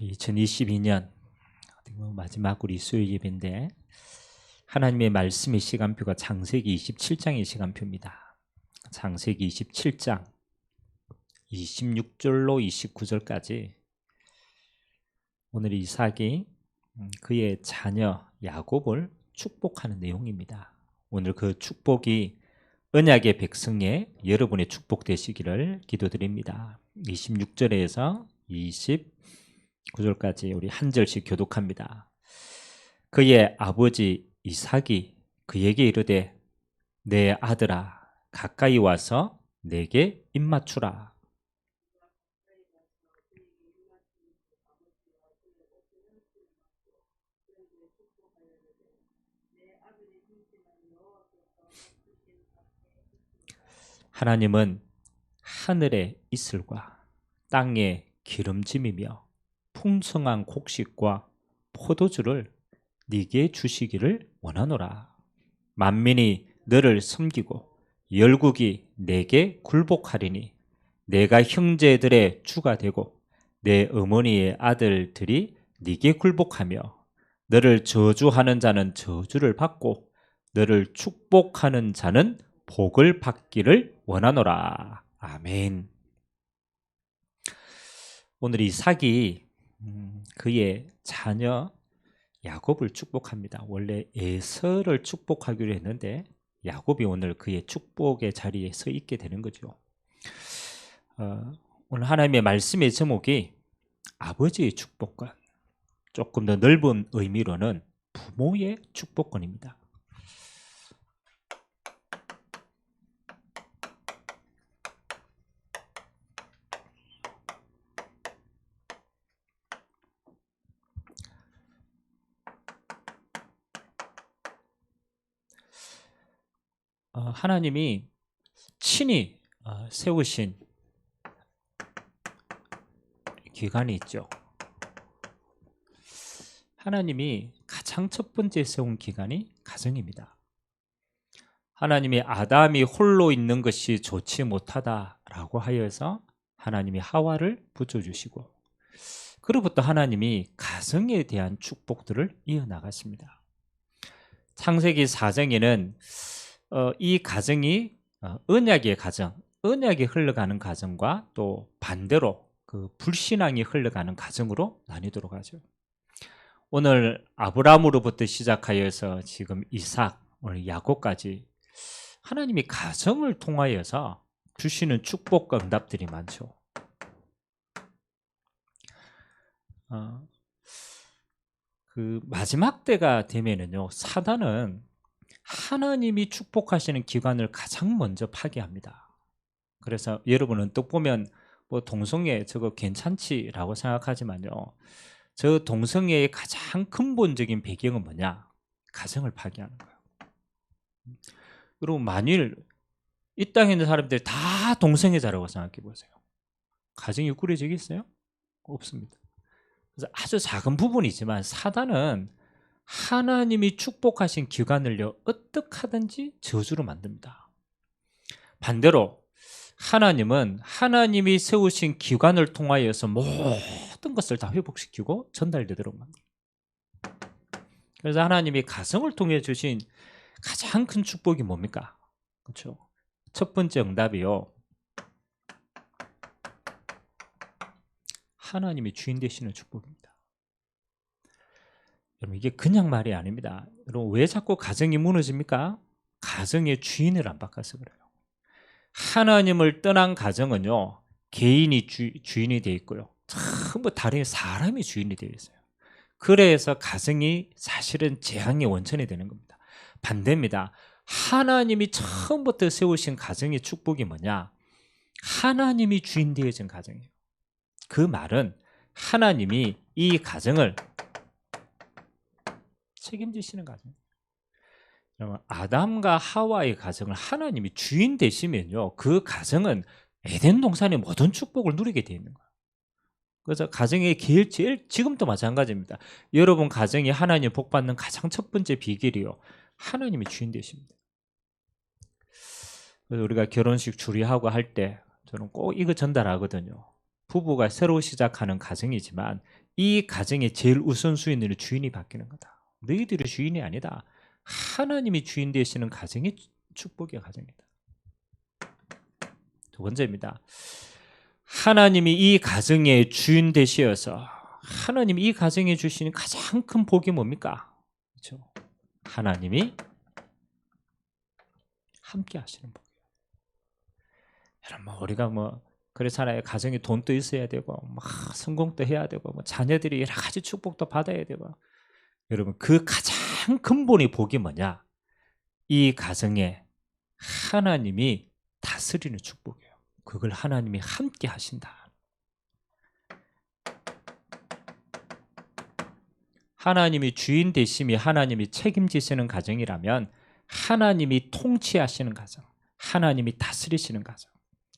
2022년 마지막 우리 수요일 예배인데 하나님의 말씀의 시간표가 창세기 27장의 시간표입니다. 창세기 27장 26절로 29절까지 오늘 이삭이 그의 자녀 야곱을 축복하는 내용입니다. 오늘 그 축복이 언약의 백성의 여러분의 축복 되시기를 기도드립니다. 26절에서 29절까지 우리 한 절씩 교독합니다. 그의 아버지 이삭이 그에게 이르되 내 아들아 가까이 와서 내게 입맞추라. 하나님은 하늘의 이슬과 땅의 기름짐이며 풍성한 곡식과 포도주를 네게 주시기를 원하노라. 만민이 너를 섬기고 열국이 내게 굴복하리니 내가 형제들의 주가 되고 내 어머니의 아들들이 네게 굴복하며 너를 저주하는 자는 저주를 받고 너를 축복하는 자는 복을 받기를 원하노라. 아멘. 오늘 이삭이 그의 자녀 야곱을 축복합니다. 원래 에서를 축복하기로 했는데 야곱이 오늘 그의 축복의 자리에 서 있게 되는 거죠. 오늘 하나님의 말씀의 제목이 아버지의 축복권, 조금 더 넓은 의미로는 부모의 축복권입니다. 하나님이 친히 세우신 기관이 있죠. 하나님이 가장 첫 번째 세운 기관이 가정입니다. 하나님이 아담이 홀로 있는 것이 좋지 못하다라고 하여서 하나님이 하와를 붙여주시고 그로부터 하나님이 가정에 대한 축복들을 이어나갔습니다. 창세기 4장에는 이 가정이 언약의 가정, 언약이 흘러가는 가정과 또 반대로 그 불신앙이 흘러가는 가정으로 나뉘도록 하죠. 오늘 아브라함으로부터 시작하여서 지금 이삭, 오늘 야곱까지 하나님이 가정을 통하여서 주시는 축복과 응답들이 많죠. 그 마지막 때가 되면은요, 사단은 하나님이 축복하시는 기관을 가장 먼저 파괴합니다. 그래서 여러분은 또 보면 뭐 동성애 저거 괜찮지라고 생각하지만요, 저 동성애의 가장 근본적인 배경은 뭐냐? 가정을 파괴하는 거예요. 여러분 만일 이 땅에 있는 사람들 다 동성애자라고 생각해 보세요. 가정이 꾸려지겠어요? 없습니다. 그래서 아주 작은 부분이지만 사단은 하나님이 축복하신 기관을요 어떻게 하든지 저주로 만듭니다. 반대로 하나님은 하나님이 세우신 기관을 통하여서 모든 것을 다 회복시키고 전달되도록 만듭니다. 그래서 하나님이 가정을 통해 주신 가장 큰 축복이 뭡니까? 그렇죠? 첫 번째 응답이요, 하나님이 주인 되시는 축복입니다. 여러분 이게 그냥 말이 아닙니다. 여러분 왜 자꾸 가정이 무너집니까? 가정의 주인을 안 바꿔서 그래요. 하나님을 떠난 가정은요 개인이 주인이 되어 있고요, 전부 다른 사람이 주인이 되어 있어요. 그래서 가정이 사실은 재앙의 원천이 되는 겁니다. 반대입니다. 하나님이 처음부터 세우신 가정의 축복이 뭐냐? 하나님이 주인 되어진 가정이에요. 그 말은 하나님이 이 가정을 책임지시는 가정이에요. 여러분 아담과 하와의 가정을 하나님이 주인 되시면요 그 가정은 에덴 동산의 모든 축복을 누리게 되어 있는 거예요. 그래서 가정의 제일 지금도 마찬가지입니다. 여러분 가정이 하나님 복 받는 가장 첫 번째 비결이요, 하나님이 주인 되십니다. 그래서 우리가 결혼식 주례하고 할 때 저는 꼭 이거 전달하거든요. 부부가 새로 시작하는 가정이지만 이 가정의 제일 우선순위는 주인이 바뀌는 거다. 너희들이 주인이 아니다. 하나님이 주인 되시는 가정이 축복의 가정이다. 두 번째입니다. 하나님이 이 가정의 주인 되시어서 하나님이 이 가정에 주시는 가장 큰 복이 뭡니까? 그렇죠? 하나님이 함께 하시는 복이에요. 여러분, 우리가 그렇잖아요. 가정에 돈도 있어야 되고 성공도 해야 되고 자녀들이 여러 가지 축복도 받아야 되고. 여러분, 그 가장 근본의 복이 뭐냐? 이 가정에 하나님이 다스리는 축복이에요. 그걸 하나님이 함께 하신다. 하나님이 주인 되심이 하나님이 책임지시는 가정이라면 하나님이 통치하시는 가정, 하나님이 다스리시는 가정.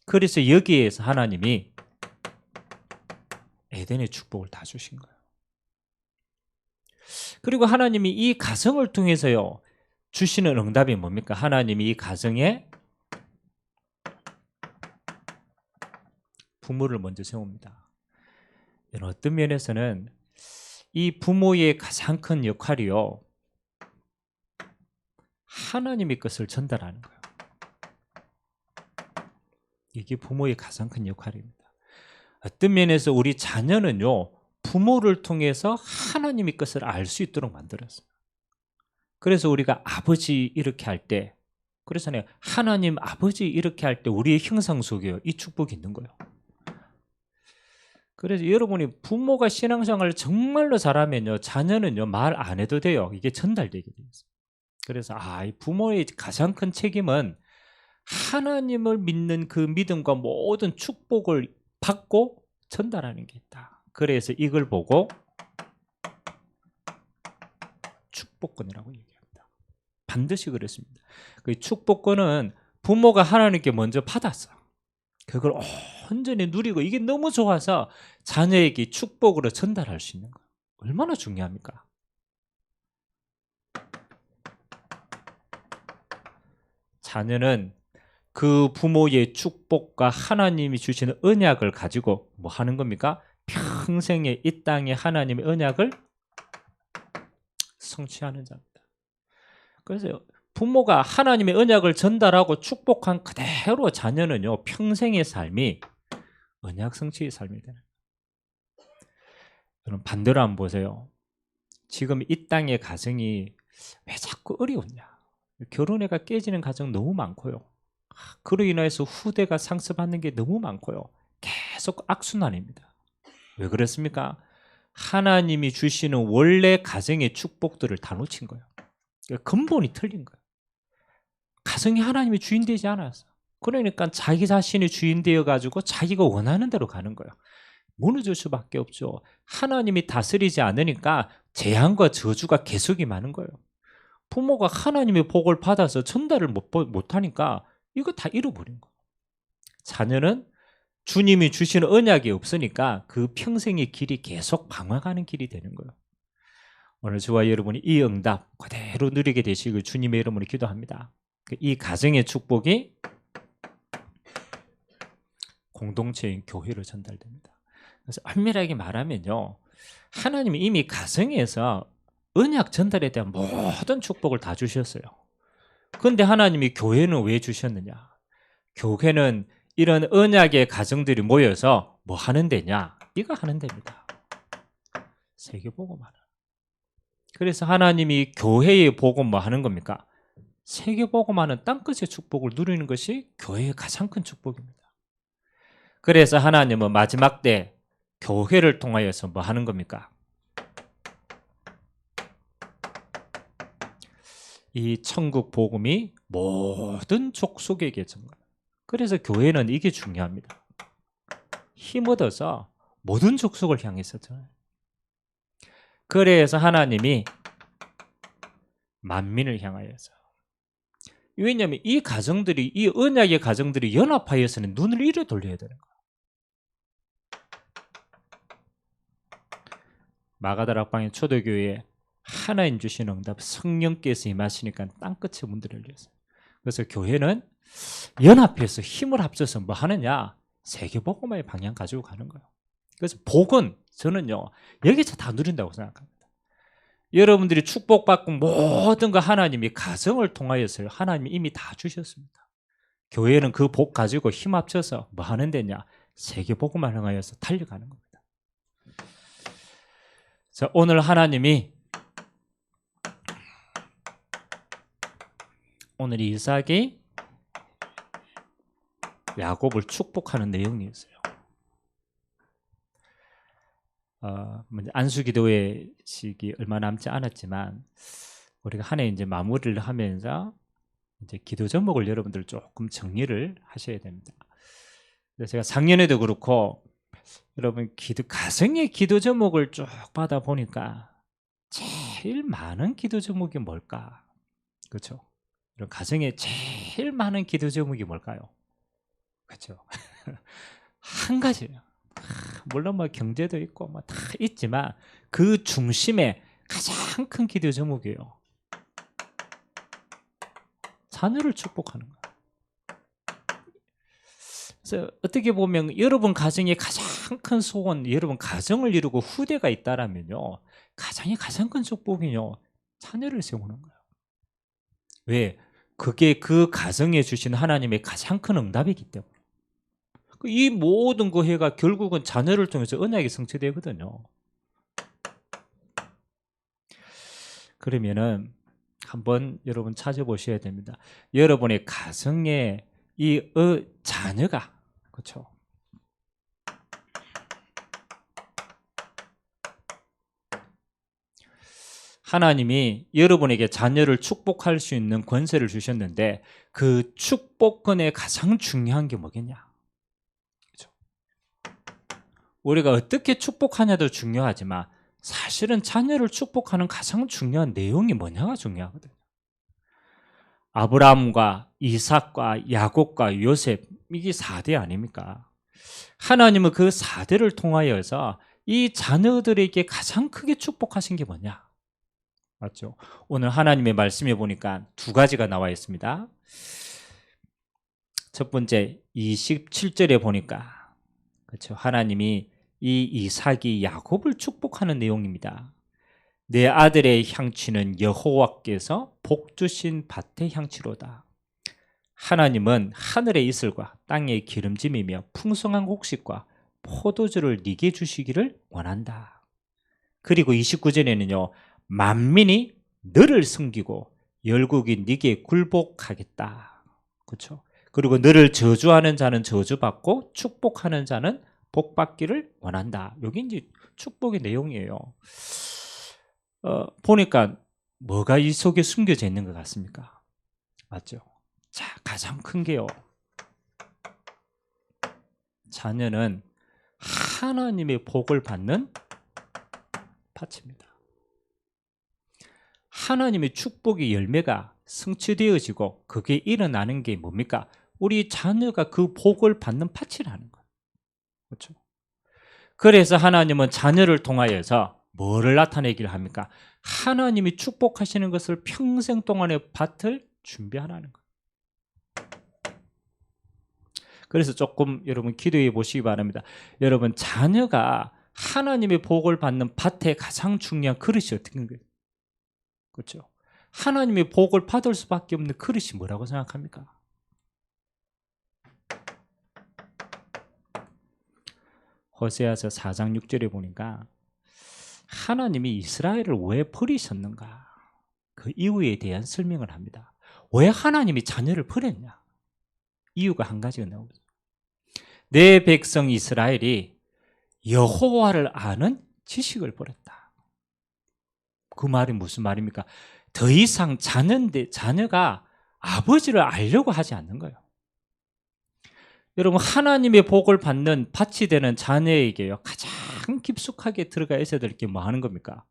그래서 여기에서 하나님이 에덴의 축복을 다 주신 거예요. 그리고 하나님이 이 가정을 통해서요 주시는 응답이 뭡니까? 하나님이 이 가정에 부모를 먼저 세웁니다. 어떤 면에서는 이 부모의 가장 큰 역할이요 하나님의 것을 전달하는 거예요. 이게 부모의 가장 큰 역할입니다. 어떤 면에서 우리 자녀는요 부모를 통해서 하나님의 것을 알 수 있도록 만들었어요. 그래서 우리가 아버지 이렇게 할 때, 그래서 하나님 아버지 이렇게 할 때 우리의 형상 속에 이 축복이 있는 거예요. 그래서 여러분이 부모가 신앙생활을 정말로 잘하면요 자녀는요 말 안 해도 돼요. 이게 전달되게 되어 있어요. 그래서 이 부모의 가장 큰 책임은 하나님을 믿는 그 믿음과 모든 축복을 받고 전달하는 게 있다. 그래서 이걸 보고 축복권이라고 얘기합니다. 반드시 그렇습니다. 그 축복권은 부모가 하나님께 먼저 받았어. 그걸 온전히 누리고 이게 너무 좋아서 자녀에게 축복으로 전달할 수 있는 거예요. 얼마나 중요합니까? 자녀는 그 부모의 축복과 하나님이 주시는 언약을 가지고 뭐 하는 겁니까? 평생에 이 땅에 하나님의 언약을 성취하는 자입니다. 그래서 부모가 하나님의 언약을 전달하고 축복한 그대로 자녀는요 평생의 삶이 언약 성취의 삶이 되는 거예요. 여러분 반대로 한번 보세요. 지금 이 땅의 가정이 왜 자꾸 어려웠냐? 결혼해가 깨지는 가정 너무 많고요. 그로 인해서 후대가 상처받는 게 너무 많고요. 계속 악순환입니다. 왜 그렇습니까? 하나님이 주시는 원래 가정의 축복들을 다 놓친 거예요. 근본이 틀린 거예요. 가정이 하나님이 주인 되지 않았어. 그러니까 자기 자신이 주인 되어가지고 자기가 원하는 대로 가는 거예요. 무너질 수밖에 없죠. 하나님이 다스리지 않으니까 재앙과 저주가 계속이 많은 거예요. 부모가 하나님의 복을 받아서 전달을 못하니까 이거 다 잃어버린 거예요. 자녀는 주님이 주시는 언약이 없으니까 그 평생의 길이 계속 방황하는 길이 되는 거예요. 오늘 저와 여러분이 이 응답 그대로 누리게 되시길 주님의 이름으로 기도합니다. 이 가정의 축복이 공동체인 교회로 전달됩니다. 그래서 엄밀하게 말하면요, 하나님이 이미 가정에서 언약 전달에 대한 모든 축복을 다 주셨어요. 그런데 하나님이 교회는 왜 주셨느냐? 교회는 이런 언약의 가정들이 모여서 뭐 하는 데냐? 이거 하는 데입니다. 세계복음하는. 그래서 하나님이 교회의 복음 뭐 하는 겁니까? 세계복음하는 땅끝의 축복을 누리는 것이 교회의 가장 큰 축복입니다. 그래서 하나님은 마지막 때 교회를 통하여서 뭐 하는 겁니까? 이 천국 복음이 모든 족속에게 전가요. 그래서 교회는 이게 중요합니다. 힘 얻어서 모든 족속을 향해서 전해요. 그래서 하나님이 만민을 향하여서, 왜냐하면 이 가정들이, 이 언약의 가정들이 연합하여서는 눈을 이래 돌려야 되는 거예요. 마가다락방의 초대교회에 하나님 주신 응답, 성령께서 임하시니까 땅끝에 문들을 열렸어요. 그래서 교회는 연합해서 힘을 합쳐서 뭐 하느냐? 세계복음화의 방향 가지고 가는 거예요. 그래서 복은 저는요 여기서 다 누린다고 생각합니다. 여러분들이 축복받고 모든 거 하나님이 가정을 통하여서 하나님이 이미 다 주셨습니다. 교회는 그 복 가지고 힘 합쳐서 뭐 하는 데냐? 세계복음을 향하여서 달려가는 겁니다. 자, 오늘 하나님이 오늘 이삭이 야곱을 축복하는 내용이 있어요. 안수기도회 시기 얼마 남지 않았지만 우리가 한 해 이제 마무리를 하면서 이제 기도 제목을 여러분들 조금 정리를 하셔야 됩니다. 그래서 제가 작년에도 그렇고 여러분 가정의 기도 제목을 쭉 받아 보니까 제일 많은 기도 제목이 뭘까? 그렇죠? 가정에 제일 많은 기도 제목이 뭘까요? 그렇죠? 한 가지예요. 물론 뭐 경제도 있고 뭐 다 있지만 그 중심에 가장 큰 기도 제목이에요. 자녀를 축복하는 거예요. 그래서 어떻게 보면 여러분 가정의 가장 큰 소원, 여러분 가정을 이루고 후대가 있다라면요, 가장의 가장 큰 축복이요, 자녀를 세우는 거예요. 왜? 그게 그 가정에 주신 하나님의 가장 큰 응답이기 때문에. 이 모든 그 해가 결국은 자녀를 통해서 언약이 성취되거든요. 그러면은 한번 여러분 찾아보셔야 됩니다. 여러분의 가정에 이 자녀가, 그렇죠? 하나님이 여러분에게 자녀를 축복할 수 있는 권세를 주셨는데 그 축복권의 가장 중요한 게 뭐겠냐? 그렇죠? 우리가 어떻게 축복하냐도 중요하지만 사실은 자녀를 축복하는 가장 중요한 내용이 뭐냐가 중요하거든요. 아브라함과 이삭과 야곱과 요셉, 이게 4대 아닙니까? 하나님은 그 4대를 통하여서 이 자녀들에게 가장 크게 축복하신 게 뭐냐? 맞죠? 오늘 하나님의 말씀에 보니까 두 가지가 나와 있습니다. 첫 번째 27절에 보니까, 그렇죠? 하나님이 이 이삭이 야곱을 축복하는 내용입니다. 내 아들의 향취는 여호와께서 복 주신 밭의 향취로다. 하나님은 하늘의 이슬과 땅의 기름짐이며 풍성한 곡식과 포도주를 네게 주시기를 원한다. 그리고 29절에는요, 만민이 너를 섬기고 열국이 네게 굴복하겠다. 그렇죠? 그리고 너를 저주하는 자는 저주받고 축복하는 자는 복받기를 원한다. 여기 이제 축복의 내용이에요. 보니까 뭐가 이 속에 숨겨져 있는 것 같습니까? 맞죠? 자, 가장 큰 게요, 자녀는 하나님의 복을 받는 밭입니다. 하나님의 축복의 열매가 성취되어지고 그게 일어나는 게 뭡니까? 우리 자녀가 그 복을 받는 밭이라는 거예요. 그렇죠? 그래서 하나님은 자녀를 통하여서 뭐를 나타내기를 합니까? 하나님이 축복하시는 것을 평생 동안의 밭을 준비하라는 거예요. 그래서 조금 여러분 기도해 보시기 바랍니다. 여러분 자녀가 하나님의 복을 받는 밭의 가장 중요한 그릇이 어떻게 거예요? 그렇죠? 하나님의 복을 받을 수밖에 없는 그릇이 뭐라고 생각합니까? 호세아서 4장 6절에 보니까 하나님이 이스라엘을 왜 버리셨는가, 그 이유에 대한 설명을 합니다. 왜 하나님이 자녀를 버렸냐? 이유가 한 가지가 나오죠. 내 백성 이스라엘이 여호와를 아는 지식을 버렸다. 그 말이 무슨 말입니까? 더 이상 자녀가 아버지를 알려고 하지 않는 거예요. 여러분 하나님의 복을 받는 밭이 되는 자녀에게요, 가장 깊숙하게 들어가 있어야 될 게 뭐 하는 겁니까?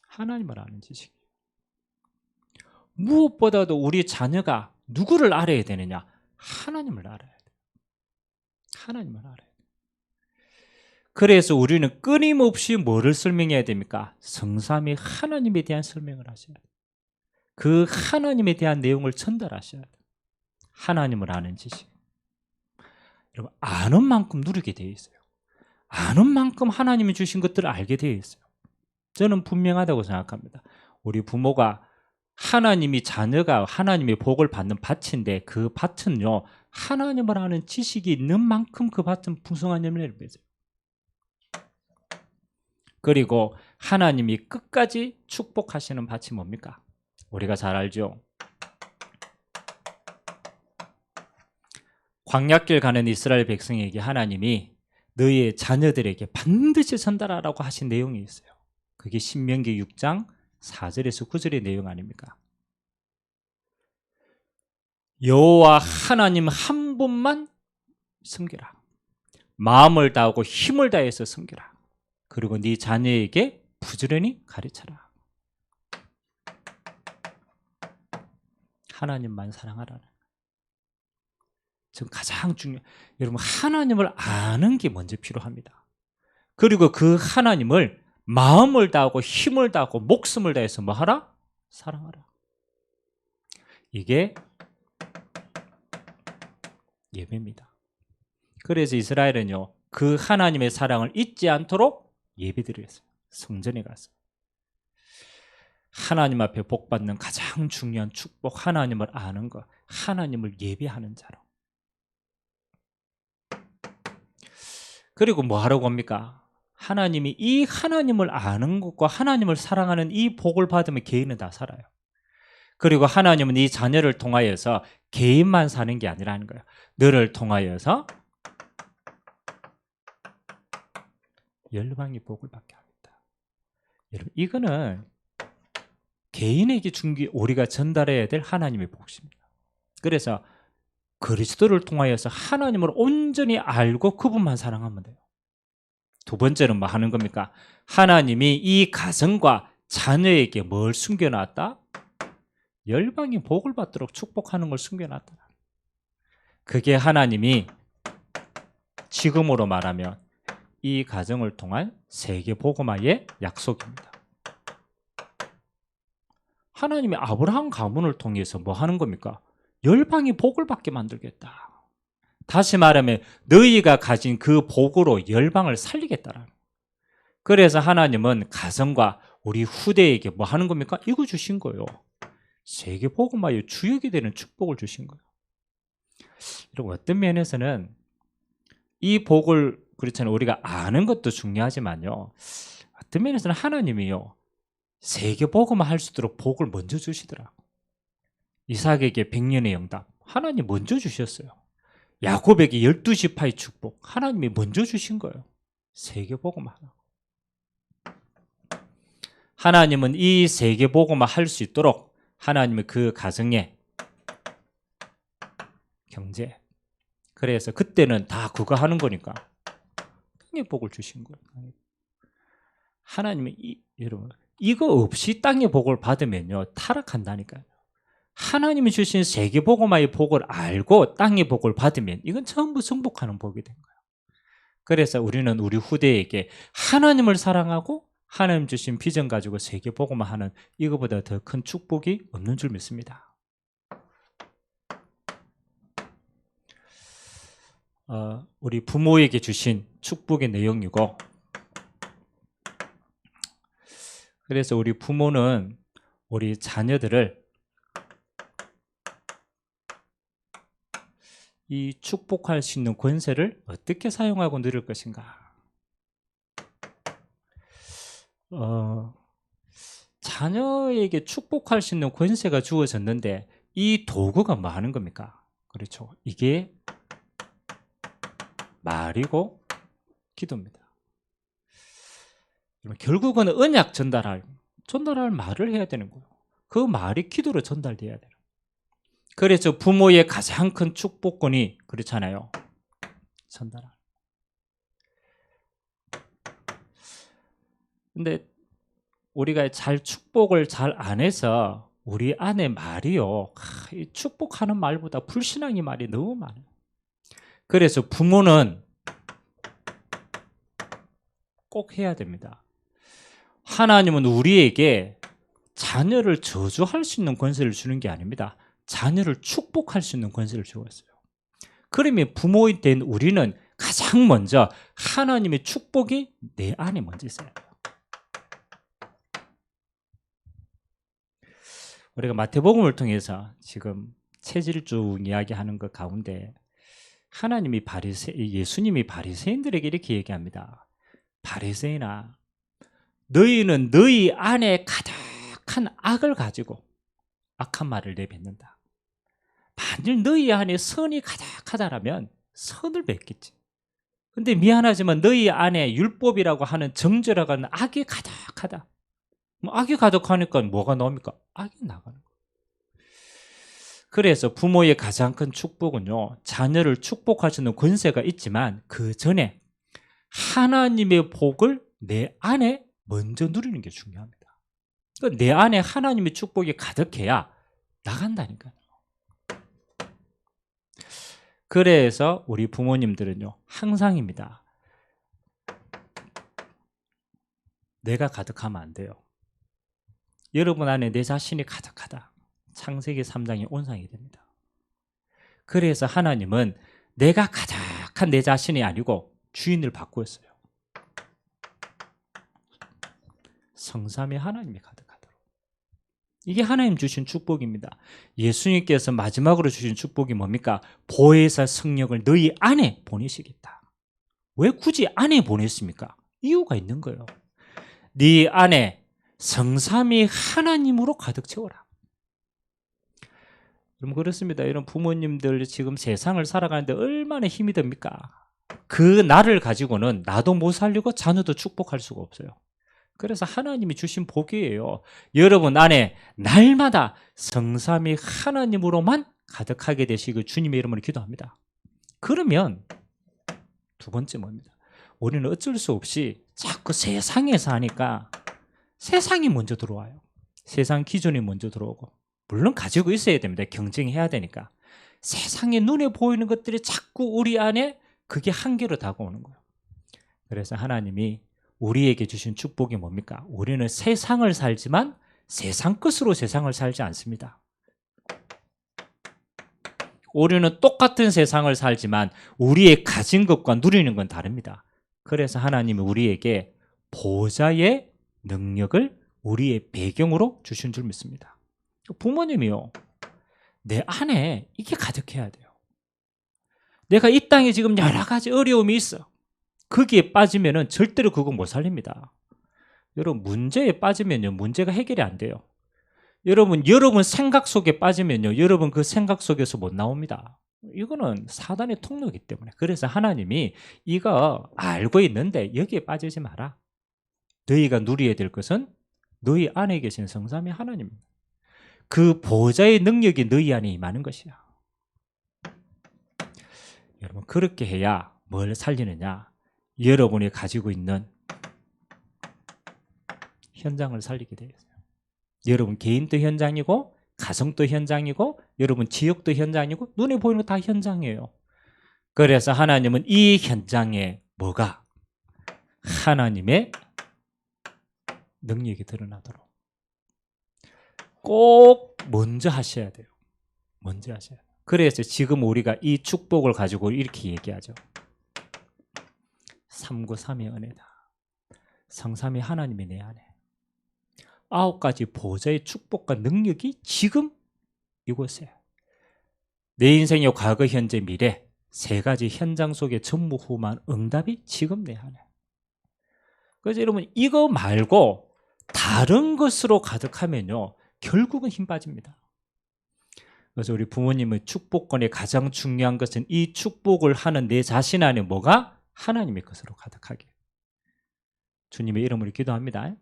하나님을 아는 지식. 무엇보다도 우리 자녀가 누구를 알아야 되느냐? 하나님을 알아야 돼요. 하나님을 알아야 돼요. 그래서 우리는 끊임없이 뭐를 설명해야 됩니까? 성삼위 하나님에 대한 설명을 하셔야 돼요. 그 하나님에 대한 내용을 전달하셔야 돼요. 하나님을 아는 지식. 여러분, 아는 만큼 누리게 되어 있어요. 아는 만큼 하나님이 주신 것들을 알게 되어 있어요. 저는 분명하다고 생각합니다. 우리 부모가 하나님이 자녀가 하나님의 복을 받는 밭인데 그 밭은요, 하나님을 아는 지식이 있는 만큼 그 밭은 풍성한 열매를 맺어요. 그리고 하나님이 끝까지 축복하시는 밭이 뭡니까? 우리가 잘 알죠. 광야길 가는 이스라엘 백성에게 하나님이 너희의 자녀들에게 반드시 전달하라고 하신 내용이 있어요. 그게 신명기 6장 4절에서 9절의 내용 아닙니까? 여호와 하나님 한 분만 섬기라. 마음을 다하고 힘을 다해서 섬기라. 그리고 네 자녀에게 부지런히 가르쳐라. 하나님만 사랑하라는. 지금 가장 여러분, 하나님을 아는 게 먼저 필요합니다. 그리고 그 하나님을 마음을 다하고 힘을 다하고 목숨을 다해서 뭐 하라? 사랑하라. 이게 예배입니다. 그래서 이스라엘은요, 그 하나님의 사랑을 잊지 않도록 예배드렸어요. 성전에 가서. 하나님 앞에 복받는 가장 중요한 축복, 하나님을 아는 것, 하나님을 예배하는 자로. 그리고 뭐 하라고 합니까? 하나님이 이 하나님을 아는 것과 하나님을 사랑하는 이 복을 받으면 개인은 다 살아요. 그리고 하나님은 이 자녀를 통하여서 개인만 사는 게 아니라는 거예요. 너를 통하여서 열방이 복을 받게 합니다. 여러분, 이거는 개인에게 우리가 전달해야 될 하나님의 복입니다. 그래서 그리스도를 통하여서 하나님을 온전히 알고 그분만 사랑하면 돼요. 두 번째는 뭐 하는 겁니까? 하나님이 이 가정과 자녀에게 뭘 숨겨놨다? 열방이 복을 받도록 축복하는 걸 숨겨놨다. 그게 하나님이 지금으로 말하면 이 가정을 통한 세계 복음화의 약속입니다. 하나님이 아브라함 가문을 통해서 뭐 하는 겁니까? 열방이 복을 받게 만들겠다. 다시 말하면 너희가 가진 그 복으로 열방을 살리겠다라는. 그래서 하나님은 가정과 우리 후대에게 뭐 하는 겁니까? 이거 주신 거예요. 세계 복음화의 주역이 되는 축복을 주신 거예요. 여러분, 어떤 면에서는 이 복을, 그렇잖아요, 우리가 아는 것도 중요하지만요, 어떤 면에서는 하나님이요, 세계 복음화 할 수 있도록 복을 먼저 주시더라. 이삭에게 100년의 영답 하나님 먼저 주셨어요. 야곱에게 12지파의 축복 하나님이 먼저 주신 거예요. 세계 복음화. 하나님은 이 세계 복음화 할 수 있도록 하나님의 그 가정에 경제, 그래서 그때는 다 그거 하는 거니까 땅의 복을 주신 거예요. 하나님이 여러분, 이거 없이 땅의 복을 받으면요, 타락한다니까요. 하나님이 주신 세계 복음화의 복을 알고 땅의 복을 받으면 이건 전부 승복하는 복이 된 거예요. 그래서 우리는 우리 후대에게 하나님을 사랑하고 하나님 주신 비전 가지고 세계 복음화하는 이거보다 더 큰 축복이 없는 줄 믿습니다. 우리 부모에게 주신 축복의 내용이고, 그래서 우리 부모는 우리 자녀들을 이 축복할 수 있는 권세를 어떻게 사용하고 누릴 것인가? 자녀에게 축복할 수 있는 권세가 주어졌는데 이 도구가 뭐 하는 겁니까? 그렇죠. 이게 말이고 기도입니다. 결국은 언약 전달할 말을 해야 되는 거예요. 그 말이 기도로 전달돼야 돼요. 그래서 부모의 가장 큰 축복권이 그렇잖아요. 전달할. 근데 우리가 축복을 잘 안 해서 우리 안에 말이요, 이 축복하는 말보다 불신앙의 말이 너무 많아요. 그래서 부모는 꼭 해야 됩니다. 하나님은 우리에게 자녀를 저주할 수 있는 권세를 주는 게 아닙니다. 자녀를 축복할 수 있는 권세를 주고 있어요. 그러면 부모인 된 우리는 가장 먼저 하나님의 축복이 내 안에 먼저 있어야 돼요. 우리가 마태복음을 통해서 지금 체질주의 이야기하는 것 가운데 하나님이 예수님이 바리새인들에게 이렇게 얘기합니다. 바리새인아, 너희는 너희 안에 가득한 악을 가지고 악한 말을 내뱉는다. 만일 너희 안에 선이 가득하다라면 선을 맺겠지. 근데 미안하지만 너희 안에 율법이라고 하는 정죄라고 하는 악이 가득하다. 악이 가득하니까 뭐가 나옵니까? 악이 나가는 거예요. 그래서 부모의 가장 큰 축복은요, 자녀를 축복할 수 있는 권세가 있지만 그 전에 하나님의 복을 내 안에 먼저 누리는 게 중요합니다. 그러니까 내 안에 하나님의 축복이 가득해야 나간다니까요. 그래서 우리 부모님들은요, 항상입니다. 내가 가득하면 안 돼요. 여러분 안에 내 자신이 가득하다. 창세기 3장의 온상이 됩니다. 그래서 하나님은 내가 가득한 내 자신이 아니고 주인을 바꾸었어요. 성삼위 하나님이 가득하도록. 이게 하나님 주신 축복입니다. 예수님께서 마지막으로 주신 축복이 뭡니까? 보혜사 성령을 너희 안에 보내시겠다. 왜 굳이 안에 보냈습니까? 이유가 있는 거예요. 네 안에 성삼위 하나님으로 가득 채워라. 여러분 그렇습니다. 이런 부모님들 지금 세상을 살아가는데 얼마나 힘이 듭니까? 그 나를 가지고는 나도 못 살리고 자녀도 축복할 수가 없어요. 그래서 하나님이 주신 복이에요. 여러분 안에 날마다 성삼위 하나님으로만 가득하게 되시고 주님의 이름으로 기도합니다. 그러면 두 번째 뭡니다? 우리는 어쩔 수 없이 자꾸 세상에서 하니까 세상이 먼저 들어와요. 세상 기준이 먼저 들어오고, 물론 가지고 있어야 됩니다. 경쟁해야 되니까. 세상에 눈에 보이는 것들이 자꾸 우리 안에 그게 한계로 다가오는 거예요. 그래서 하나님이 우리에게 주신 축복이 뭡니까? 우리는 세상을 살지만 세상 것으로 세상을 살지 않습니다. 우리는 똑같은 세상을 살지만 우리의 가진 것과 누리는 건 다릅니다. 그래서 하나님이 우리에게 보좌의 능력을 우리의 배경으로 주신 줄 믿습니다. 부모님이요, 내 안에 이게 가득해야 돼요. 내가 이 땅에 지금 여러 가지 어려움이 있어. 거기에 빠지면은 절대로 그거 못 살립니다. 여러분 문제에 빠지면요, 문제가 해결이 안 돼요. 여러분 생각 속에 빠지면요, 여러분 그 생각 속에서 못 나옵니다. 이거는 사단의 통로이기 때문에. 그래서 하나님이 이거 알고 있는데 여기에 빠지지 마라. 너희가 누려야 될 것은 너희 안에 계신 성삼위 하나님입니다. 그 보좌의 능력이 너희 안에 임하는 것이야. 여러분 그렇게 해야 뭘 살리느냐? 여러분이 가지고 있는 현장을 살리게 되어 있어요. 여러분 개인도 현장이고 가정도 현장이고 여러분 지역도 현장이고 눈에 보이는 거 다 현장이에요. 그래서 하나님은 이 현장에 뭐가? 하나님의 능력이 드러나도록 꼭 먼저 하셔야 돼요. 먼저 하셔야 돼요. 그래서 지금 우리가 이 축복을 가지고 이렇게 얘기하죠. 393의 은혜다. 성삼위 하나님이 내 안에 9가지 보좌의 축복과 능력이 지금 이곳에 내 인생의 과거, 현재, 미래 3가지 현장 속의 전무후무한 응답이 지금 내 안에. 그래서 여러분 이거 말고 다른 것으로 가득하면요 결국은 힘 빠집니다. 그래서 우리 부모님의 축복권의 가장 중요한 것은 이 축복을 하는 내 자신 안에 뭐가? 하나님의 것으로 가득하게. 주님의 이름으로 기도합니다.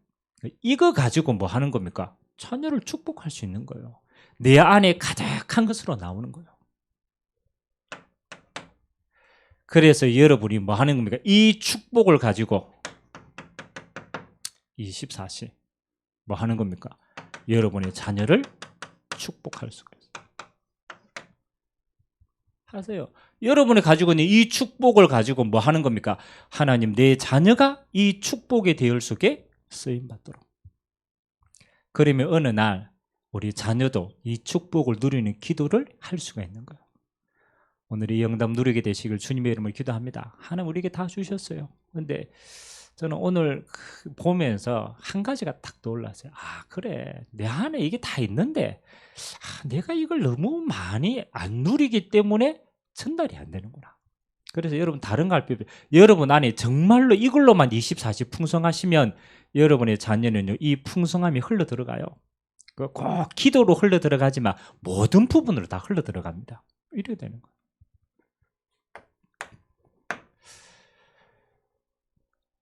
이거 가지고 뭐 하는 겁니까? 자녀를 축복할 수 있는 거예요. 내 안에 가득한 것으로 나오는 거예요. 그래서 여러분이 뭐 하는 겁니까? 이 축복을 가지고 24시 뭐 하는 겁니까? 여러분의 자녀를 축복할 수가 있어요. 하세요. 여러분이 가지고 있는 이 축복을 가지고 뭐 하는 겁니까? 하나님 내 자녀가 이 축복의 대열 속에 쓰임받도록. 그러면 어느 날 우리 자녀도 이 축복을 누리는 기도를 할 수가 있는 거예요. 오늘 이 응답 누리게 되시길 주님의 이름으로 기도합니다. 하나님 우리에게 다 주셨어요. 근데 저는 오늘 보면서 한 가지가 딱 떠올랐어요. 아, 그래. 내 안에 이게 다 있는데 내가 이걸 너무 많이 안 누리기 때문에 전달이 안 되는구나. 그래서 여러분 다른 갈비 여러분 안에 정말로 이걸로만 24시 풍성하시면 여러분의 자녀는요, 이 풍성함이 흘러 들어가요. 꼭 기도로 흘러 들어가지만 모든 부분으로 다 흘러 들어갑니다. 이래야 되는 거예요.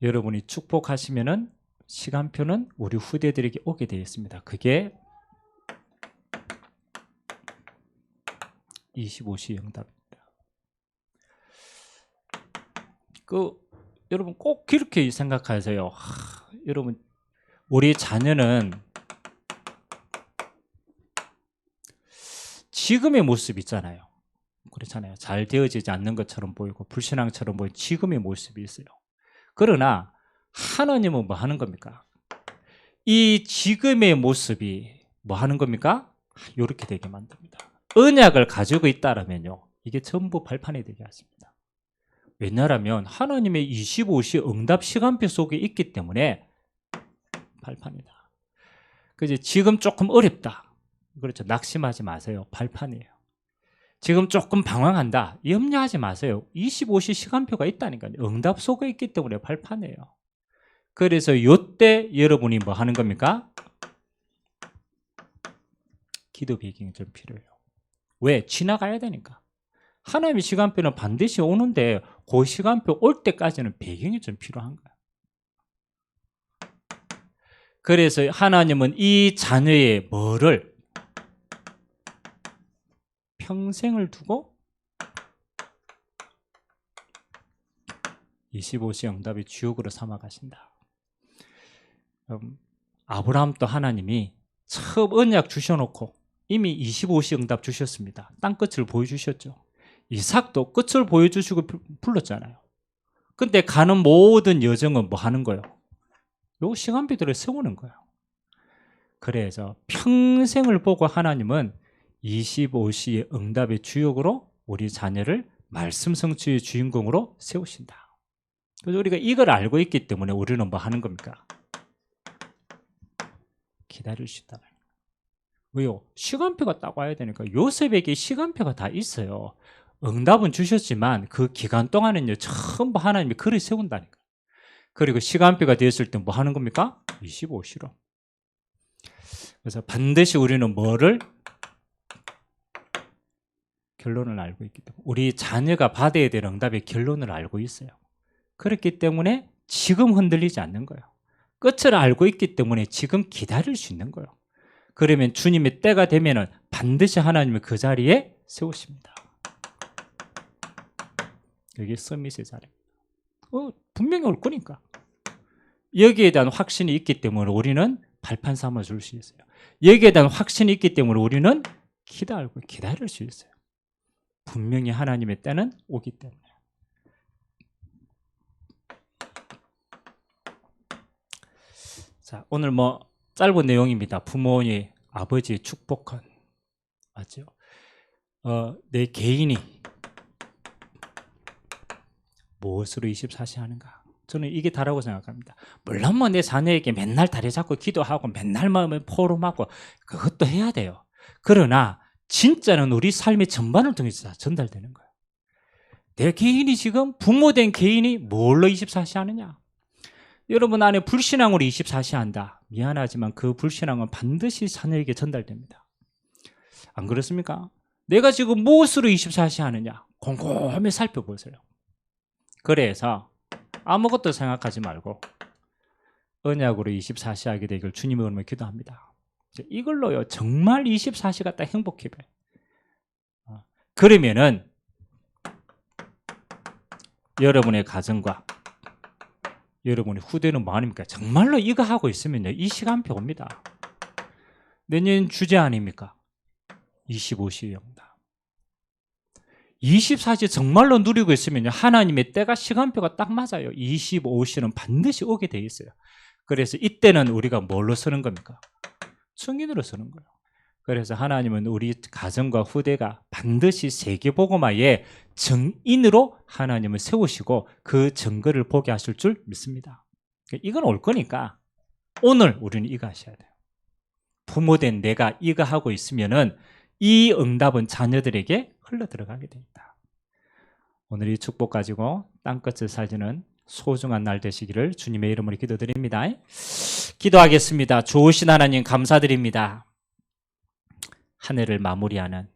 여러분이 축복하시면은 시간표는 우리 후대들에게 오게 되어 있습니다. 그게 25시 응답입니다. 여러분 꼭 그렇게 생각하세요. 여러분 우리 자녀는 지금의 모습 있잖아요. 그렇잖아요. 잘 되어지지 않는 것처럼 보이고 불신앙처럼 보이는 지금의 모습이 있어요. 그러나 하나님은 뭐 하는 겁니까? 이 지금의 모습이 뭐 하는 겁니까? 이렇게 되게 만듭니다. 언약을 가지고 있다라면요, 이게 전부 발판이 되게 하십니다. 왜냐하면 하나님의 25시 응답 시간표 속에 있기 때문에 발판이다. 그지? 지금 조금 어렵다. 그렇죠. 낙심하지 마세요. 발판이에요. 지금 조금 방황한다. 염려하지 마세요. 25시 시간표가 있다니까요. 응답 속에 있기 때문에 발판이에요. 그래서 이때 여러분이 뭐 하는 겁니까? 기도 배경이 좀 필요해요. 왜? 지나가야 되니까. 하나님의 시간표는 반드시 오는데 그 시간표 올 때까지는 배경이 좀 필요한 거예요. 그래서 하나님은 이 자녀의 뭐를 평생을 두고 25시 응답의 주역으로 삼아 가신다. 아브라함도 하나님이 처음 언약 주셔놓고 이미 25시 응답 주셨습니다. 땅 끝을 보여주셨죠. 이삭도 끝을 보여주시고 불렀잖아요. 근데 가는 모든 여정은 뭐 하는 거예요? 요 시간표들을 세우는 거예요. 그래서 평생을 보고 하나님은 25시의 응답의 주역으로 우리 자녀를 말씀 성취의 주인공으로 세우신다. 그래서 우리가 이걸 알고 있기 때문에 우리는 뭐 하는 겁니까? 기다릴 수 있다. 왜요? 시간표가 딱 와야 되니까. 요셉에게 시간표가 다 있어요. 응답은 주셨지만 그 기간 동안은요, 전부 하나님이 글을 세운다니까. 그리고 시간표가 되었을 때 뭐 하는 겁니까? 25시로. 그래서 반드시 우리는 뭐를? 결론을 알고 있기 때문에 우리 자녀가 받아야 될 응답의 결론을 알고 있어요. 그렇기 때문에 지금 흔들리지 않는 거예요. 끝을 알고 있기 때문에 지금 기다릴 수 있는 거예요. 그러면 주님의 때가 되면은 반드시 하나님이 그 자리에 세우십니다. 여기 서밋의 자리입니다. 분명히 올 거니까. 여기에 대한 확신이 있기 때문에 우리는 발판 삼아 줄 수 있어요. 여기에 대한 확신이 있기 때문에 우리는 기다릴 수 있어요. 분명히 하나님의 때는 오기 때문에. 자, 오늘 뭐 짧은 내용입니다. 부모의 아버지의 축복은 맞죠? 내 개인이 무엇으로 24시 하는가? 저는 이게 다라고 생각합니다. 물론 뭐 내 자녀에게 맨날 다리 잡고 기도하고 맨날 마음에 포럼하고 그것도 해야 돼요. 그러나 진짜는 우리 삶의 전반을 통해서 전달되는 거예요. 내 개인이 지금 부모된 개인이 뭘로 24시 하느냐? 여러분 안에 불신앙으로 24시 한다. 미안하지만 그 불신앙은 반드시 자녀에게 전달됩니다. 안 그렇습니까? 내가 지금 무엇으로 24시 하느냐? 곰곰이 살펴보세요. 그래서 아무것도 생각하지 말고 언약으로 24시 하게 되길 주님의 이름으로 기도합니다. 이걸로요 정말 24시가 딱 행복해 보여요. 그러면은 여러분의 가정과 여러분의 후대는 뭐 아닙니까? 정말로 이거 하고 있으면요 이 시간표 옵니다. 내년 주제 아닙니까? 25시 영다. 24시 정말로 누리고 있으면요 하나님의 때가 시간표가 딱 맞아요. 25시는 반드시 오게 돼 있어요. 그래서 이때는 우리가 뭘로 쓰는 겁니까? 승인으로 쓰는 거예요. 그래서 하나님은 우리 가정과 후대가 반드시 세계복음화의 정인으로 하나님을 세우시고 그 증거를 보게 하실 줄 믿습니다. 이건 올 거니까 오늘 우리는 이거 하셔야 돼요. 부모된 내가 이거 하고 있으면은 이 응답은 자녀들에게 흘러 들어가게 됩니다. 오늘 이 축복 가지고 땅끝을 살리는 소중한 날 되시기를 주님의 이름으로 기도드립니다. 기도하겠습니다. 좋으신 하나님 감사드립니다. 한 해를 마무리하는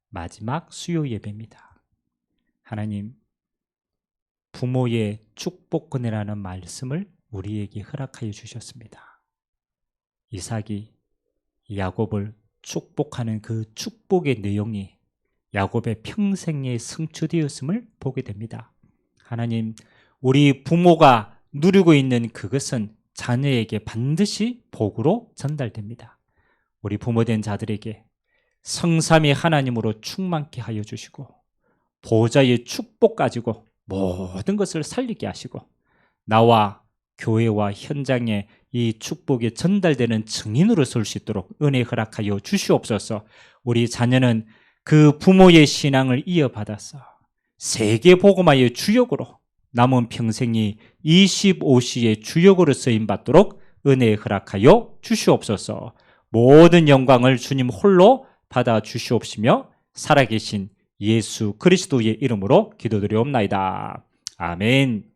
마지막 수요 예배입니다. 하나님, 부모의 축복 은혜라는 말씀을 우리에게 허락하여 주셨습니다. 이삭이 야곱을 축복하는 그 축복의 내용이 야곱의 평생에 성취되었음을 보게 됩니다. 하나님, 우리 부모가 누리고 있는 그것은 자녀에게 반드시 복으로 전달됩니다. 우리 부모된 자들에게 성삼위 하나님으로 충만케 하여 주시고 보좌의 축복 가지고 모든 것을 살리게 하시고 나와 교회와 현장에 이 축복이 전달되는 증인으로 설 수 있도록 은혜 허락하여 주시옵소서. 우리 자녀는 그 부모의 신앙을 이어받아서 세계복음화의 주역으로 남은 평생이 25시의 주역으로 쓰임받도록 은혜 허락하여 주시옵소서. 모든 영광을 주님 홀로 받아 주시옵시며 살아계신 예수 그리스도의 이름으로 기도드리옵나이다. 아멘.